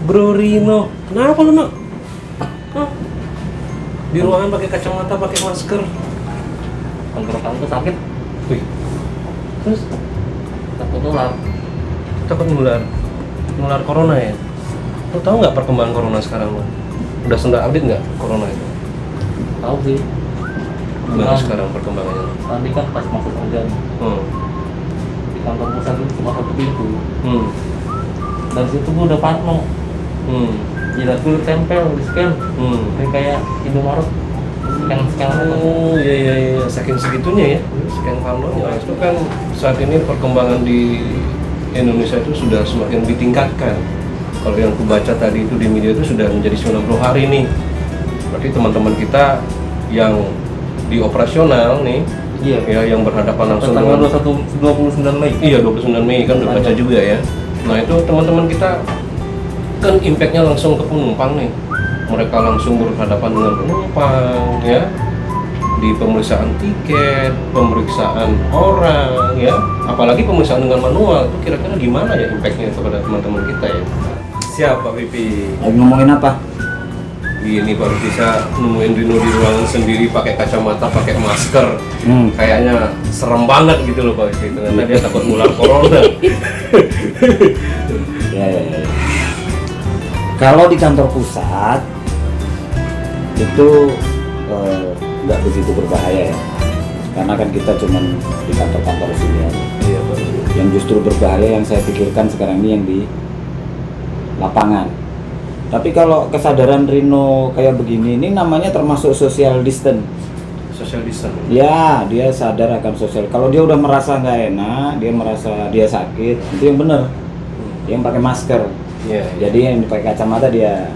Bro Rino, kenapa lu nak? Hah? Di ruangan pakai kacamata, pakai masker. Tenggorokan tuh sakit, Wih, terus takut nular. takut nular corona ya? Lo tahu nggak perkembangan corona sekarang lo? Udah sudah update nggak corona itu? Tahu sih. Gimana Cuman, sekarang perkembangannya? tadi kan pas masuk kerja nih, Hmm. di kantor pusat itu cuma satu pintu. Hmm. Dari situ gua udah parno. Hmm. Jilat gua tempel di scan. Hmm. Kayak Indomaret. Scan apa? Oh iya, saking segitunya ya, saking parnonya. Itu kan saat ini perkembangan di Indonesia itu sudah semakin ditingkatkan. Kalau yang aku baca tadi itu di media itu sudah menjadi 90 hari nih. Berarti teman-teman kita yang di operasional nih, Iya. ya yang berhadapan langsung Tanggal dengan 29 Mei. iya 29 Mei kan udah baca juga ya. Nah itu teman-teman kita kan impactnya langsung ke penumpang nih. Mereka langsung berhadapan dengan penumpang ya, di pemeriksaan tiket, pemeriksaan orang ya, apalagi pemeriksaan dengan manual itu kira-kira gimana ya impactnya kepada teman-teman kita ya. Siapa Pipi? Lagi ngomongin apa? Gini baru bisa nemuin Rino di ruangan sendiri pakai kacamata, pakai masker. Kayaknya serem banget gitu loh Pak Pipi. Ternyata dia takut nular corona. Ya. Kalau di kantor pusat itu nggak begitu berbahaya ya, karena kan kita cuman di kantor-kantor sini aja. Iya Pak. Yang justru berbahaya yang saya pikirkan sekarang ini yang di lapangan. Tapi kalau kesadaran Rino kayak begini, ini namanya termasuk social distance. Social distance. Ya, dia sadar akan sosial. Kalau dia udah merasa nggak enak, dia merasa dia sakit, itu yang benar. Dia yang pakai masker. Iya. Jadi yang pakai kacamata dia.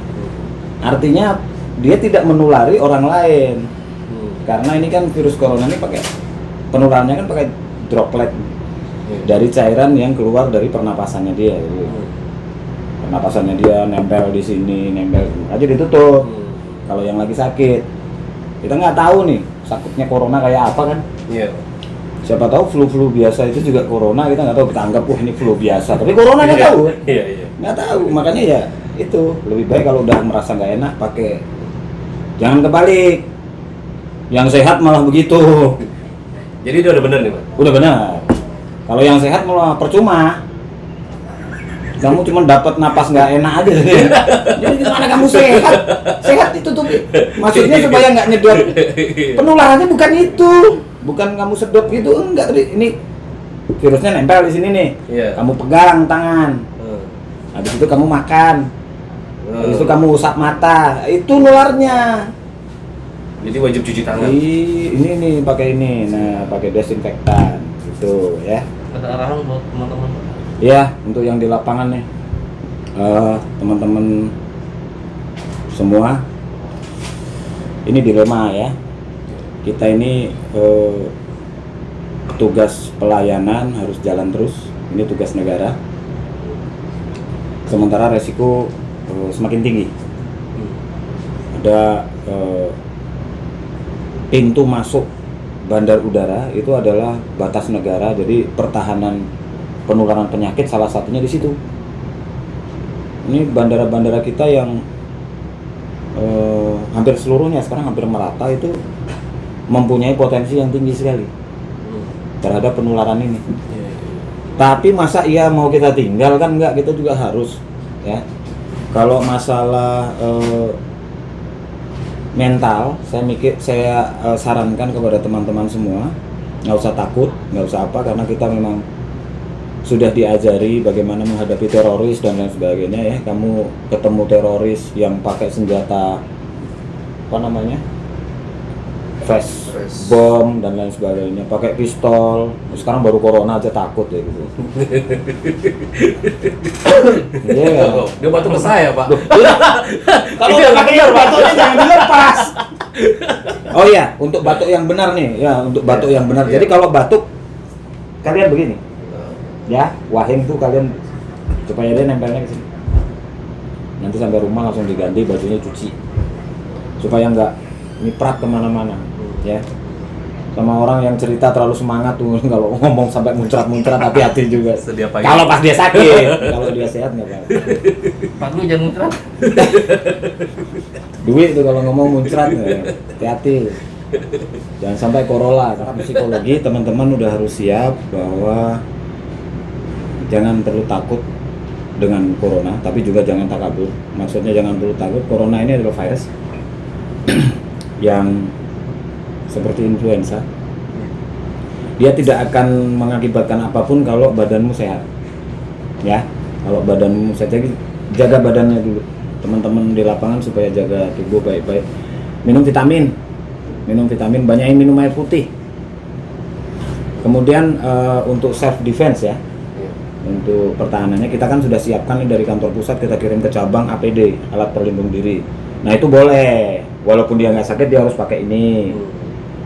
Artinya dia tidak menulari orang lain. Karena ini kan virus corona ini pakai penularannya kan pakai droplet dari cairan yang keluar dari pernapasannya dia. Gitu. Pernapasannya dia nempel di sini, nempel aja ditutup. Kalau yang lagi sakit, kita nggak tahu nih sakitnya corona kayak apa kan? Iya. Siapa tahu flu biasa itu juga corona, kita nggak tahu, kita anggap wah ini flu biasa, tapi corona nggak tahu. Iya. Nggak tahu, makanya ya itu lebih baik kalau udah merasa nggak enak pakai, jangan kebalik. Yang sehat malah begitu. Jadi dia udah bener nih Pak. Udah benar. Kalau yang sehat malah percuma. Kamu cuma dapat napas nggak enak aja. Jadi gimana kamu sehat? Sehat itu tuh maksudnya supaya nggak nyedot. Penularannya bukan itu, bukan kamu sedot gitu, enggak. Tapi ini virusnya nempel di sini nih. Iya. Kamu pegang tangan. Habis itu kamu makan. Habis itu kamu usap mata. Itu nularnya. Jadi wajib cuci tangan. Ini nih pakai ini. Nah, pakai desinfektan gitu ya. Ada arahan buat teman-teman. Ya, untuk yang di lapangan nih, teman-teman semua, ini dilema ya. Kita ini tugas pelayanan harus jalan terus. Ini tugas negara. Sementara resiko semakin tinggi. Ada pintu masuk bandar udara itu adalah batas negara, jadi pertahanan penularan penyakit salah satunya di situ. Ini bandara-bandara kita yang hampir seluruhnya sekarang hampir merata itu mempunyai potensi yang tinggi sekali terhadap penularan ini. Tapi masa iya mau kita tinggal kan enggak, kita juga harus ya. Kalau masalah mental, saya sarankan kepada teman-teman semua nggak usah takut, nggak usah apa, karena kita memang sudah diajari bagaimana menghadapi teroris dan lain sebagainya ya. Kamu ketemu teroris yang pakai senjata apa namanya, flash bom dan lain sebagainya, pakai pistol. Sekarang baru corona aja takut ya gitu. Iya. Dia batuk ke saya Pak. Kalau udah pakai batuknya jangan dilepas. Oh iya, untuk batuk yang benar nih ya, untuk batuk yang benar. Jadi kalau batuk kalian begini. Ya, wahing tuh kalian supaya dia nempelnya ke sini. Nanti sampai rumah langsung diganti, bajunya cuci supaya nggak nyiprat kemana-mana ya. sama orang yang cerita terlalu semangat tuh kalau ngomong sampai muncrat-muncrat, hati-hati juga. Sedia pagi. Kalau pas dia sakit, kalau dia sehat nggak apa-apa. Pak lu jangan muncrat. Duit tuh kalau ngomong muncrat, ya, hati-hati. Jangan sampai Corolla. Karena psikologi teman-teman udah harus siap bahwa jangan perlu takut dengan corona, tapi juga jangan takabur. Maksudnya jangan perlu takut. Corona ini adalah virus yang seperti influenza. Dia tidak akan mengakibatkan apapun kalau badanmu sehat. Ya, kalau badanmu sehat, jadi jaga badannya dulu. Teman-teman di lapangan supaya jaga tubuh baik-baik. Minum vitamin, banyakin minum air putih. Kemudian untuk self defense ya, untuk pertahanannya kita kan sudah siapkan nih dari kantor pusat, kita kirim ke cabang APD, alat pelindung diri. Nah itu boleh, walaupun dia nggak sakit dia harus pakai ini.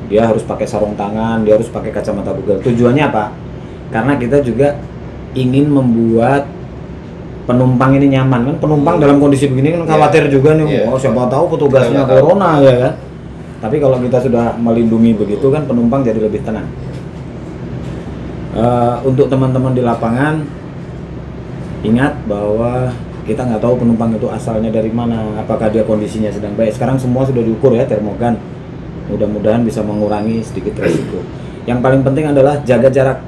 Dia harus pakai sarung tangan, dia harus pakai kacamata Google. Tujuannya apa? Karena kita juga ingin membuat penumpang ini nyaman kan. Penumpang dalam kondisi begini kan khawatir juga nih. Oh siapa tahu petugasnya corona ya kan. Tapi kalau kita sudah melindungi begitu kan penumpang jadi lebih tenang. Untuk teman-teman di lapangan, ingat bahwa kita nggak tahu penumpang itu asalnya dari mana, apakah dia kondisinya sedang baik. Sekarang semua sudah diukur ya termogan. Mudah-mudahan bisa mengurangi sedikit resiko. Yang paling penting adalah jaga jarak.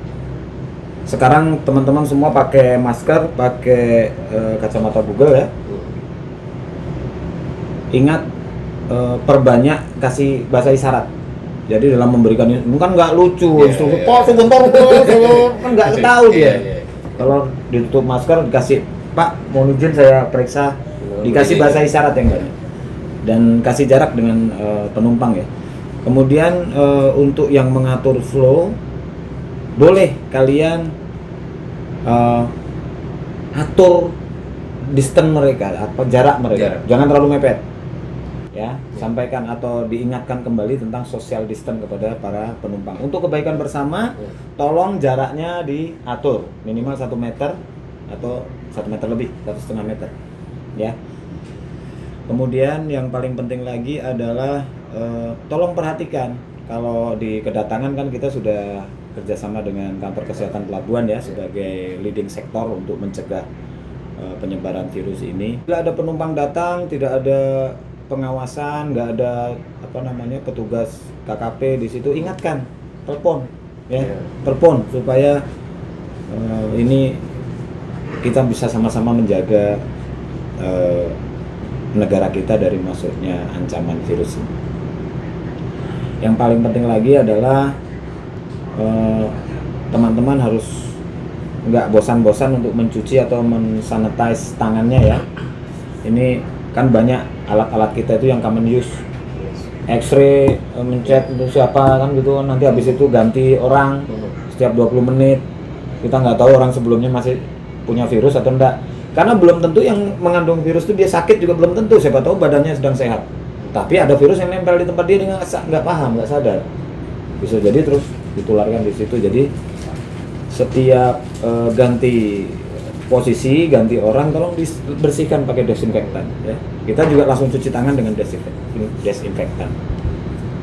Sekarang teman-teman semua pakai masker, pakai kacamata Google ya. Ingat perbanyak kasih bahasa isyarat. Jadi dalam memberikan bukan nggak lucu, sebentar kan nggak tahu dia. Kalau ditutup masker dikasih Pak, mohon izin saya periksa, dikasih bahasa isyarat yang banyak dan kasih jarak dengan penumpang ya. Kemudian untuk yang mengatur flow, boleh kalian atur distance mereka, jarak mereka, jangan terlalu mepet. Ya, sampaikan atau diingatkan kembali tentang social distance kepada para penumpang. Untuk kebaikan bersama, tolong jaraknya diatur minimal 1 meter atau 1 meter lebih, 1,5 meter. Ya. Kemudian yang paling penting lagi adalah tolong perhatikan kalau di kedatangan kan kita sudah kerjasama dengan kantor kesehatan pelabuhan ya sebagai leading sektor untuk mencegah penyebaran virus ini. Bila ada penumpang datang tidak ada pengawasan, nggak ada petugas KKP di situ, ingatkan, telepon ya, telepon supaya ini kita bisa sama-sama menjaga negara kita dari masuknya ancaman virus ini. Yang paling penting lagi adalah teman-teman harus nggak bosan-bosan untuk mencuci atau mensanitize tangannya ya. Ini kan banyak alat-alat kita itu yang common use, X-ray, mencet untuk siapa kan gitu, nanti habis itu ganti orang setiap 20 menit. Kita nggak tahu orang sebelumnya masih punya virus atau enggak, karena belum tentu yang mengandung virus itu dia sakit juga belum tentu, siapa tahu badannya sedang sehat tapi ada virus yang nempel di tempat dia nggak paham, nggak sadar, bisa jadi terus ditularkan di situ. Jadi setiap ganti posisi, ganti orang, tolong dibersihkan pakai desinfektan ya. Kita juga langsung cuci tangan dengan desinfektan.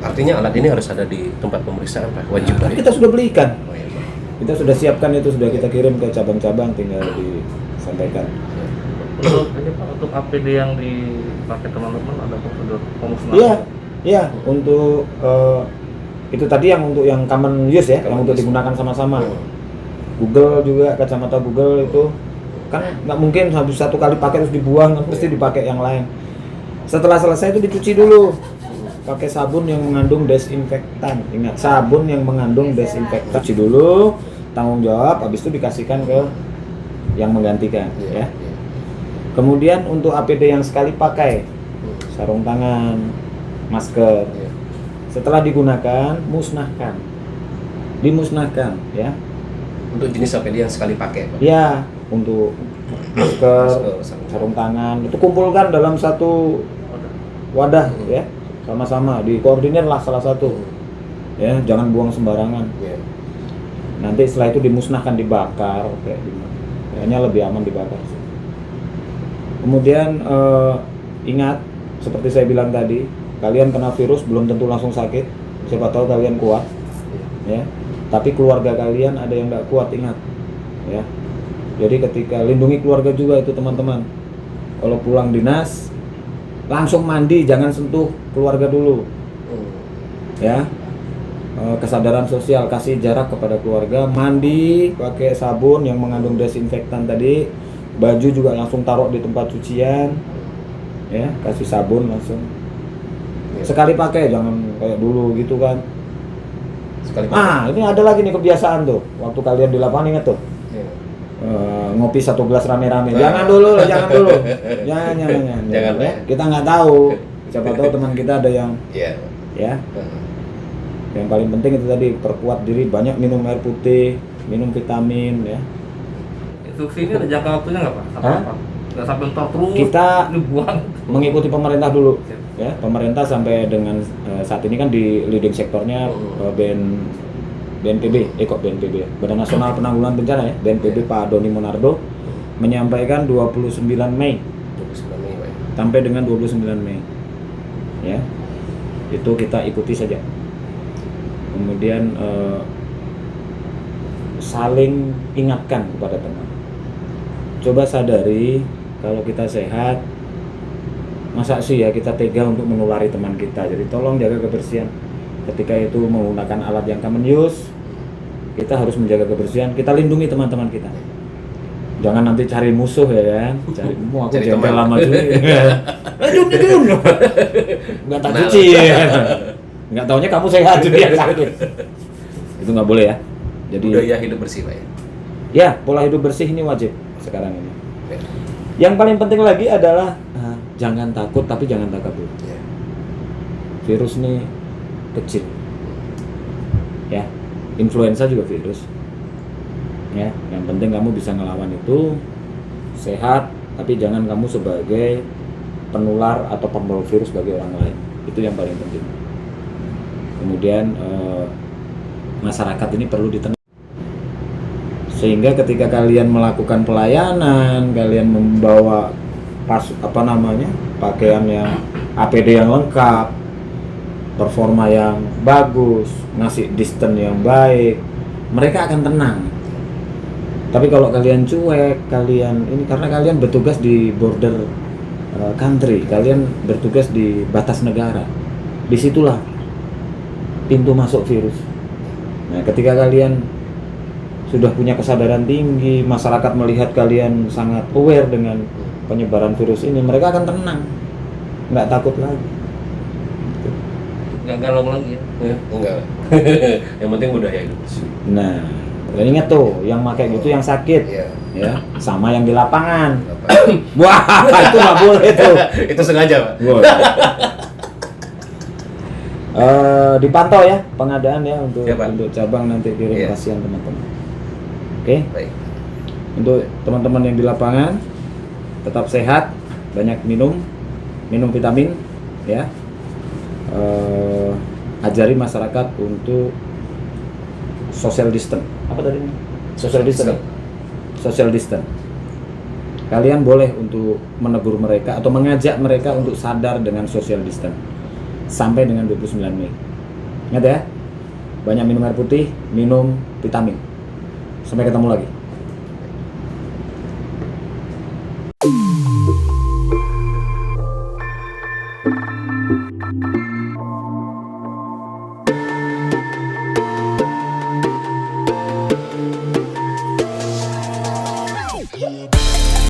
Artinya alat ini harus ada di tempat pemeriksaan Pak, wajib. Nah, kita sudah belikan. Oh, iya, Pak. Kita sudah siapkan itu, sudah kita kirim ke cabang-cabang, tinggal disampaikan. Untuk APD yang dipakai teman-teman ada prosedur pemusnahan? Iya, untuk itu tadi yang untuk yang common use ya, yang untuk digunakan sama-sama. Google juga, kacamata Google itu kan nggak mungkin habis satu kali pakai terus dibuang, kan pasti dipakai yang lain. Setelah selesai itu dicuci dulu pakai sabun yang mengandung desinfektan. Ingat, sabun yang mengandung desinfektan. Cuci dulu, tanggung jawab, habis itu dikasihkan ke yang menggantikan ya. Kemudian untuk APD yang sekali pakai, sarung tangan, masker, setelah digunakan dimusnahkan ya. Untuk jenis APD yang sekali pakai Pak? Ya, untuk masker, sarung tangan itu kumpulkan dalam satu wadah ya, sama-sama dikoordinir lah salah satu ya, jangan buang sembarangan. Nanti setelah itu dimusnahkan, dibakar, kayaknya lebih aman dibakar. Kemudian ingat, seperti saya bilang tadi, kalian kena virus belum tentu langsung sakit, siapa tahu kalian kuat ya. Tapi keluarga kalian ada yang nggak kuat, ingat, ya. Jadi ketika lindungi keluarga juga itu teman-teman. Kalau pulang dinas, langsung mandi, jangan sentuh keluarga dulu, ya. Kesadaran sosial, kasih jarak kepada keluarga, mandi pakai sabun yang mengandung desinfektan tadi, baju juga langsung taruh di tempat cucian, ya, kasih sabun langsung. Sekali pakai, jangan kayak dulu gitu kan. Sekali pakai. Ini ada lagi nih kebiasaan tuh, waktu kalian di lapangan ingat tuh, Iya. ngopi satu gelas rame-rame, jangan dulu, jangan dulu, jangan, Jangan, ya. ya. Kita nggak tahu, siapa tahu teman kita ada yang, Iya. ya. Yang paling penting itu tadi, perkuat diri, banyak minum air putih, minum vitamin, ya. Instruksi ini ada jangka waktunya nggak Pak? Sampai Hah? apa? Nggak sampai entar terus Kita dibuang. Mengikuti pemerintah dulu, Siap. ya. Pemerintah sampai dengan saat ini kan di leading sektornya BNPB, BNPB, ya. Badan Nasional Penanggulangan Bencana, ya, BNPB, Pak Doni Monardo menyampaikan 29 Mei 29 Mei, Pak, ya. sampai dengan 29 Mei, ya. Itu kita ikuti saja. Kemudian saling ingatkan kepada teman. Coba sadari, kalau kita sehat, masa sih ya kita tega untuk menulari teman kita. Jadi tolong jaga kebersihan. Ketika itu menggunakan alat yang common use, kita harus menjaga kebersihan. Kita lindungi teman-teman kita. Jangan nanti cari musuh, ya kan. Cari aku Cari jengkel teman. lama juga. Jum. Nggak tak cuci. Nggak taunya kamu sehat jadi yang sakit. Itu nggak boleh, ya. Jadi Budaya hidup bersih, Pak, ya. ya, pola hidup bersih ini wajib sekarang ini. Ya. Yang paling penting lagi adalah jangan takut, tapi jangan takabur. Ya. Virus ini kecil, ya. Influenza juga virus, ya. Yang penting kamu bisa ngelawan itu, sehat, tapi jangan kamu sebagai penular atau pembawa virus bagi orang lain. Itu yang paling penting. Kemudian masyarakat ini perlu ditenang, sehingga ketika kalian melakukan pelayanan, kalian membawa pakaian yang APD yang lengkap, performa yang bagus, ngasih distance yang baik, mereka akan tenang. Tapi kalau kalian cuek, kalian ini karena kalian bertugas di border country, kalian bertugas di batas negara, disitulah pintu masuk virus. Nah, ketika kalian sudah punya kesadaran tinggi, masyarakat melihat kalian sangat aware dengan penyebaran virus ini, mereka akan tenang, nggak takut lagi. Nggak galau lagi ya. Ya, enggak. Yang penting budaya hidup bersih. Nah, ingat tuh, yang pakai gitu yang sakit, Iya. ya, sama yang di lapangan. Apa? Wah, itu nggak boleh tuh. Itu sengaja, Pak. Boleh. Dipantau ya pengadaan ya untuk Ya, Pak. untuk cabang, nanti kirim Iya. kasihan teman-teman. Oke. Baik. Untuk teman-teman yang di lapangan, tetap sehat, banyak minum vitamin, ya. Ajari masyarakat untuk social distance. Apa tadi? Social distance. Social distance. Kalian boleh untuk menegur mereka atau mengajak mereka untuk sadar dengan social distance sampai dengan 29 Mei. Ingat ya, banyak minum air putih, minum vitamin. Sampai ketemu lagi.